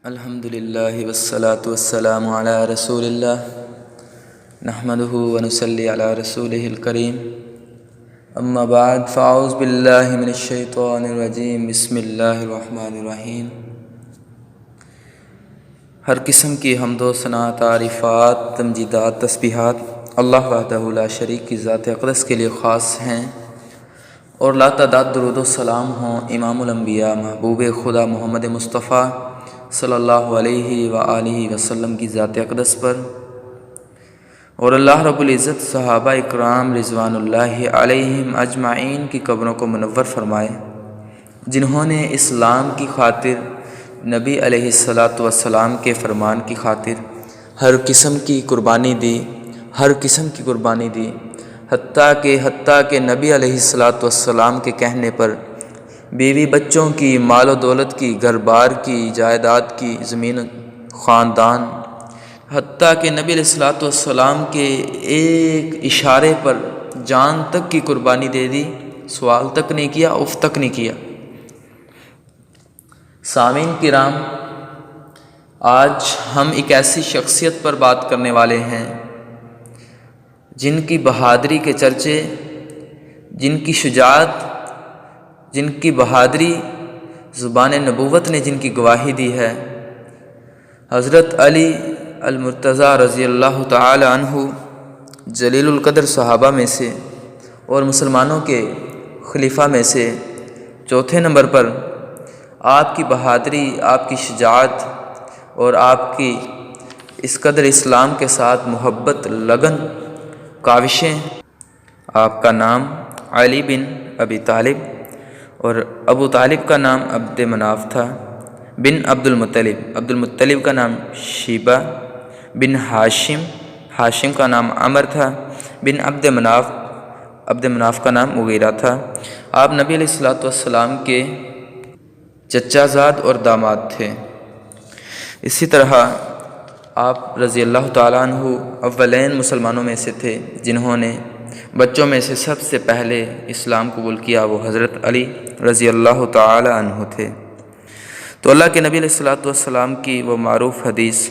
الحمدللہ والصلاة والسلام علی رسول اللہ نحمدہ ونصلی علی رسولہ الکریم اما بعد فاعوذ باللہ من الشیطان الرجیم بسم اللہ الرحمن الرحیم۔ ہر قسم کی حمد و ثنا، تعریفات، تمجیدات، تسبیحات اللہ وحدہ لا شریک کی ذات اقدس کے لیے خاص ہیں، اور لا تعداد درود و سلام ہوں امام الانبیاء محبوب خدا محمد مصطفیٰ صلی اللہ علیہ وآلہ وسلم کی ذات اقدس پر، اور اللہ رب العزت صحابہ اکرام رضوان اللہ علیہم اجمعین کی قبروں کو منور فرمائے، جنہوں نے اسلام کی خاطر نبی علیہ الصلاۃ والسلام کے فرمان کی خاطر ہر قسم کی قربانی دی، حتیٰ کہ نبی علیہ الصلاۃ والسلام کے کہنے پر بیوی بچوں کی، مال و دولت کی، گھر بار کی، جائیداد کی، زمین خاندان، حتیٰ کہ نبی علیہ الصلاۃ والسلام کے ایک اشارے پر جان تک کی قربانی دے دی، سوال تک نہیں کیا، اف تک نہیں کیا۔ سامعین کرام، آج ہم ایک ایسی شخصیت پر بات کرنے والے ہیں جن کی بہادری کے چرچے، جن کی شجاعت، جن کی بہادری زبان نبوت نے جن کی گواہی دی ہے، حضرت علی المرتضیٰ رضی اللہ تعالی عنہ، جلیل القدر صحابہ میں سے اور مسلمانوں کے خلیفہ میں سے چوتھے نمبر پر آپ کی بہادری، آپ کی شجاعت اور آپ کی اس قدر اسلام کے ساتھ محبت، لگن، کاوشیں۔ آپ کا نام علی بن ابی طالب اور ابو طالب کا نام عبد مناف تھا بن عبد المطلب کا نام شیبہ بن ہاشم کا نام عمر تھا بن عبد مناف کا نام مغیرہ تھا۔ آپ نبی علیہ الصلاۃ والسلام کے چچا زاد اور داماد تھے۔ اسی طرح آپ رضی اللہ تعالیٰ عنہ اولین مسلمانوں میں سے تھے جنہوں نے بچوں میں سے سب سے پہلے اسلام قبول کیا، وہ حضرت علی رضی اللہ تعالی عنہ تھے۔ تو اللہ کے نبی علیہ الصلاۃ والسلام کی وہ معروف حدیث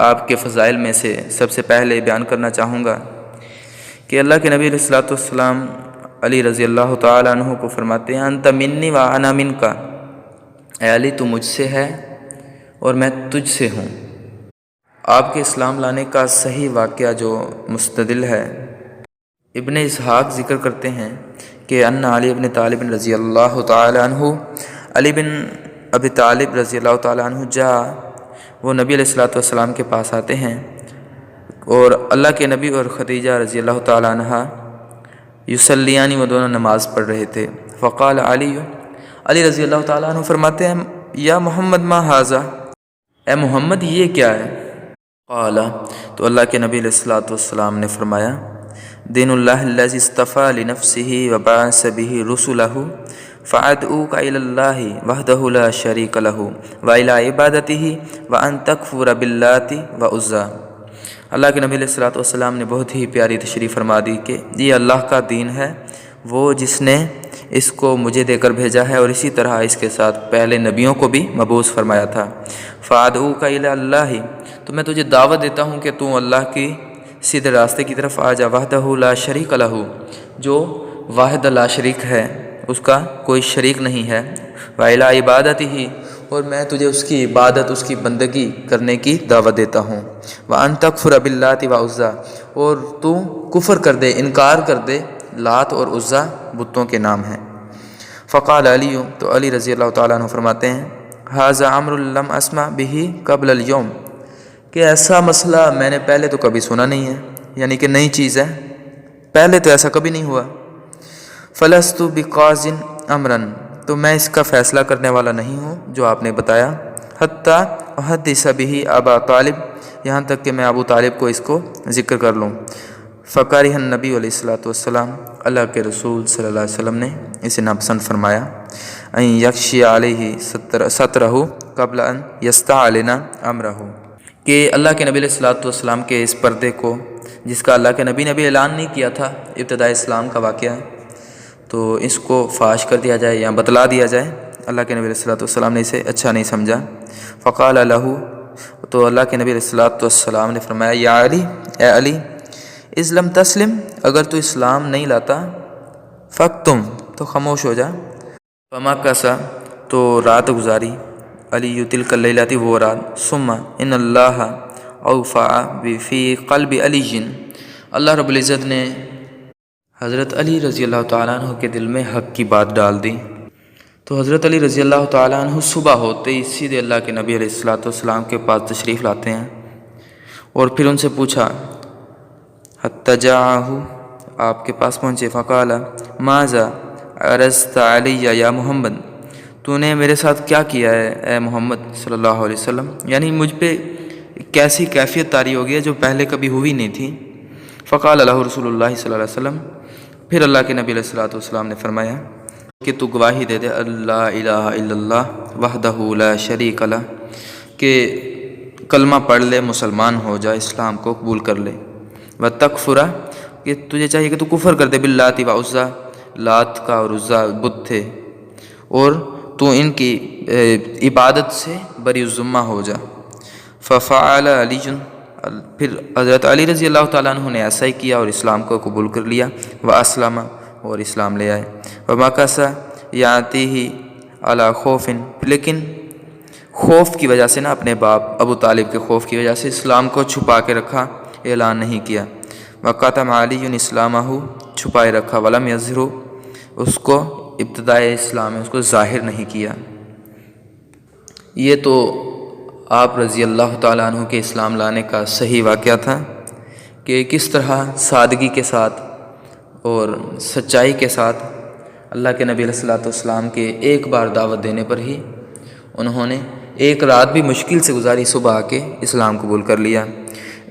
آپ کے فضائل میں سے سب سے پہلے بیان کرنا چاہوں گا کہ اللہ کے نبی علیہ الصلاۃ والسلام علی رضی اللہ تعالی عنہ کو فرماتے ہیں، انت منی و انا منکا، اے علی تو مجھ سے ہے اور میں تجھ سے ہوں۔ آپ کے اسلام لانے کا صحیح واقعہ جو مستدل ہے، ابن اسحاق ذکر کرتے ہیں کہ ان علی بن طالب رضی اللہ تعالی عنہ، علی بن ابی طالب رضی اللہ تعالی عنہ وہ نبی علیہ الصلاۃ والسلام کے پاس آتے ہیں، اور اللہ کے نبی اور خدیجہ رضی اللہ تعالی عنہ یصلیان، وہ دونوں نماز پڑھ رہے تھے۔ فقال علی رضی اللہ تعالی عنہ فرماتے ہیں، یا محمد ما ھذا، اے محمد یہ کیا ہے؟ قال، تو اللہ کے نبی علیہ الصلاۃ والسلام نے فرمایا، دین اللہ الذی اصطفى لنفسه وبعث به رسله فادعوك الى الله وحده لا شريك له والى عبادته وان تكفر باللات والعزى۔ اللہ کے نبی علیہ الصلوۃ والسلام نے بہت ہی پیاری تشریح فرما دی کہ یہ اللہ کا دین ہے، وہ جس نے اس کو مجھے دے کر بھیجا ہے، اور اسی طرح اس کے ساتھ پہلے نبیوں کو بھی مبعوث فرمایا تھا۔ فادعوك الى الله، تو میں تجھے دعوت دیتا ہوں کہ تو اللہ کی سیدھے راستے کی طرف آ جا، وحدہ لا شریک لہ، جو واحد لا شریک ہے، اس کا کوئی شریک نہیں ہے، وَإِلَىٰ عِبَادَتِهِ، اور میں تجھے اس کی عبادت، اس کی بندگی کرنے کی دعوت دیتا ہوں، وَأَن تَكْفُرَ بِاللَّاتِ وَعُزَّىٰ، اور تو کفر کر دے، انکار کر دے لات اور عزیٰ بتوں کے نام ہیں۔ فقال علی، تو علی رضی اللہ تعالیٰ عنہ فرماتے ہیں، هَذَا أَمْرٌ لَمْ أَسْمَعْ بِهِ قَبْلَ الْيَوْمِ، کہ ایسا مسئلہ میں نے پہلے تو کبھی سنا نہیں ہے، یعنی کہ نئی چیز ہے، پہلے تو ایسا کبھی نہیں ہوا۔ فلست بقاض امرا، تو میں اس کا فیصلہ کرنے والا نہیں ہوں جو آپ نے بتایا، حتی احدث به ابا طالب، یہاں تک کہ میں ابو طالب کو اس کو ذکر کر لوں۔ فکرہ النبی علیہ الصلوۃ والسلام، اللہ کے رسول صلی اللہ علیہ وسلم نے اسے ناپسند فرمایا، ان یخشی علیہ سترہ قبل ان یستعلن امرہ، کہ اللہ کے نبی علیہ الصلوۃ والسلام کے اس پردے کو، جس کا اللہ کے نبی نے بھی اعلان نہیں کیا تھا، ابتداء اسلام کا واقعہ ہے، تو اس کو فاش کر دیا جائے یا بتلا دیا جائے، اللہ کے نبی علیہ الصلوۃ والسلام نے اسے اچھا نہیں سمجھا۔ فقال لہ، تو اللہ کے نبی علیہ الصلوۃ والسلام نے فرمایا، یا علی، اے علی، اذ لم تسلم، اگر تو اسلام نہیں لاتا، فاکتم، تو خاموش ہو جا۔ فمکث، تو رات گزاری، علی تلک اللیلۃ، وہ رات، ثم ان اللہ اوفع فی قلب علی، اللہ رب العزت نے حضرت علی رضی اللہ تعالیٰ عنہ کے دل میں حق کی بات ڈال دی۔ تو حضرت علی رضی اللہ تعالیٰ عنہ صبح ہوتے ہی سیدھے اللہ کے نبی علیہ الصلوۃ والسلام کے پاس تشریف لاتے ہیں اور پھر ان سے پوچھا، حتی جاءہ، آپ کے پاس پہنچے، فقال ماذا عرضت علی یا محمد، تو نے میرے ساتھ کیا کیا ہے اے محمد صلی اللہ علیہ وسلم، یعنی مجھ پہ کیسی کیفیت طاری ہو گئی ہے جو پہلے کبھی ہوئی نہیں تھی۔ فقال لہ رسول اللہ صلی اللہ علیہ وسلم، پھر اللہ کے نبی علیہ الصلوۃ والسلام نے فرمایا کہ تو گواہی دے دے، اللہ الہ الا اللہ وحدہ لا شریک لہ، کہ کلمہ پڑھ لے، مسلمان ہو جا، اسلام کو قبول کر لے۔ وتکفر، کہ تجھے چاہیے کہ تو کفر کر دے، باللات و عزیٰ، لات کا اور عزیٰ بت تھے، اور تو ان کی عبادت سے بری الذمہ ہو جا۔ ففعل علی، پھر حضرت علی رضی اللہ تعالیٰ عنہ نے ایسا ہی کیا اور اسلام کو قبول کر لیا، واسلم، اور اسلام لے آئے۔ ومکث یاتیہ علی خوف، لیکن خوف کی وجہ سے نا، اپنے باپ ابو طالب کے خوف کی وجہ سے اسلام کو چھپا کے رکھا، اعلان نہیں کیا۔ وکتم علی اسلامہ، چھپائے رکھا، ولم یظہر، اس کو ابتدائے اسلام ہے اس کو ظاہر نہیں کیا۔ یہ تو آپ رضی اللہ تعالیٰ عنہ کے اسلام لانے کا صحیح واقعہ تھا کہ کس طرح سادگی کے ساتھ اور سچائی کے ساتھ اللہ کے نبی علیہ الصلوۃ والسلام کے ایک بار دعوت دینے پر ہی انہوں نے ایک رات بھی مشکل سے گزاری، صبح آ کے اسلام قبول کر لیا۔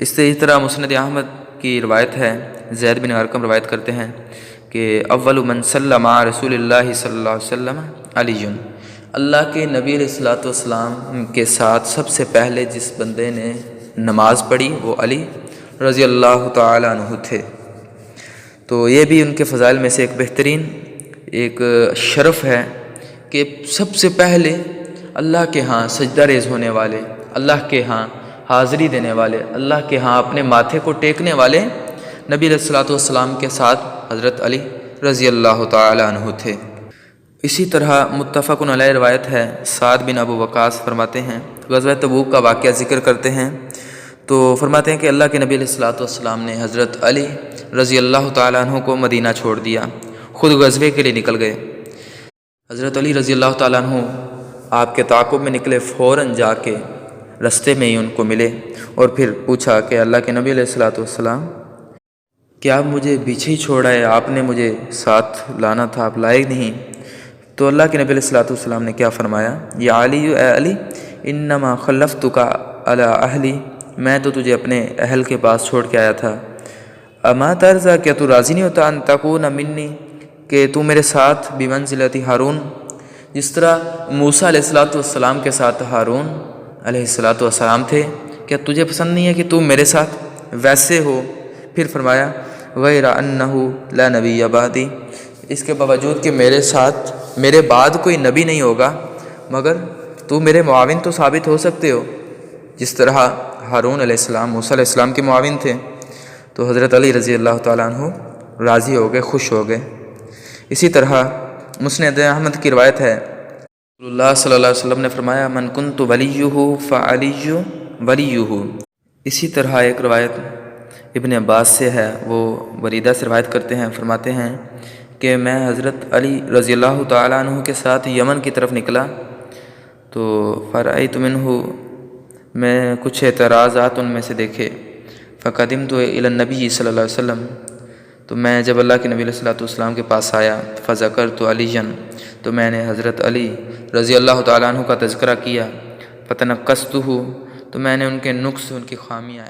اس طرح مسند احمد کی روایت ہے، زید بن ارقم روایت کرتے ہیں کہ اول من صلی مع رسول اللہ صلی اللہ علیہ وسلم علی، اللہ کے نبی علیہ الصلوۃ والسلام کے ساتھ سب سے پہلے جس بندے نے نماز پڑھی وہ علی رضی اللہ تعالیٰ عنہ تھے۔ تو یہ بھی ان کے فضائل میں سے ایک بہترین ایک شرف ہے کہ سب سے پہلے اللہ کے ہاں سجدہ ریز ہونے والے، اللہ کے ہاں حاضری دینے والے، اللہ کے ہاں اپنے ماتھے کو ٹیکنے والے نبی علیہ الصلوۃ والسلام کے ساتھ حضرت علی رضی اللہ تعالیٰ عنہ تھے۔ اسی طرح متفق علیہ روایت ہے، سعد بن ابو وقاص فرماتے ہیں، غزوہ تبوک کا واقعہ ذکر کرتے ہیں تو فرماتے ہیں کہ اللہ کے نبی علیہ الصلوۃ والسلام نے حضرت علی رضی اللہ تعالیٰ عنہ کو مدینہ چھوڑ دیا، خود غزوے کے لیے نکل گئے۔ حضرت علی رضی اللہ تعالیٰ عنہ آپ کے تعاقب میں نکلے، فوراً جا کے رستے میں ہی ان کو ملے اور پھر پوچھا کہ اللہ کے نبی علیہ الصلوۃ والسلام، کیا آپ مجھے پیچھے ہی چھوڑا ہے؟ آپ نے مجھے ساتھ لانا تھا، آپ لائے نہیں۔ تو اللہ کے نبی علیہ الصلوۃ والسلام نے کیا فرمایا، یا علی، اے علی، انما خلفتک علی اہلی، میں تو تجھے اپنے اہل کے پاس چھوڑ کے آیا تھا۔ اما ترضیٰ، کیا تو راضی نہیں ہوتا، ان تکون منی، کہ تو میرے ساتھ بمنزلت ہارون، جس طرح موسیٰ علیہ الصلوۃ والسلام کے ساتھ ہارون علیہ الصلوۃ والسلام تھے، کیا تجھے پسند نہیں ہے کہ تو میرے ساتھ ویسے ہو؟ پھر فرمایا غیر انہ لا نبی بعدی، اس کے باوجود کہ میرے ساتھ میرے بعد کوئی نبی نہیں ہوگا، مگر تو میرے معاون تو ثابت ہو سکتے ہو، جس طرح ہارون علیہ السلام موسیٰ علیہ السلام کے معاون تھے۔ تو حضرت علی رضی اللہ تعالیٰ عنہ راضی ہو گئے، خوش ہو گئے۔ اسی طرح مسند احمد کی روایت ہے، رسول اللہ صلی اللہ علیہ وسلم نے فرمایا، من کنت ولیہ فعلی ولیہ۔ اسی طرح ایک روایت ابن عباس سے ہے، وہ بریدہ سے روایت کرتے ہیں، فرماتے ہیں کہ میں حضرت علی رضی اللہ تعالیٰ عنہ کے ساتھ یمن کی طرف نکلا تو فرأیت منہ، میں کچھ اعتراضات ان میں سے دیکھے، فقدمت الی النبی صلی اللہ علیہ وسلم، تو میں جب اللہ کے نبی علیہ الصلوۃ والسلام کے پاس آیا، فذکرت علیٰ، تو میں نے حضرت علی رضی اللہ تعالیٰ عنہ کا تذکرہ کیا، فتنقصتہ، تو میں نے ان کے نقص، ان کی خامیاں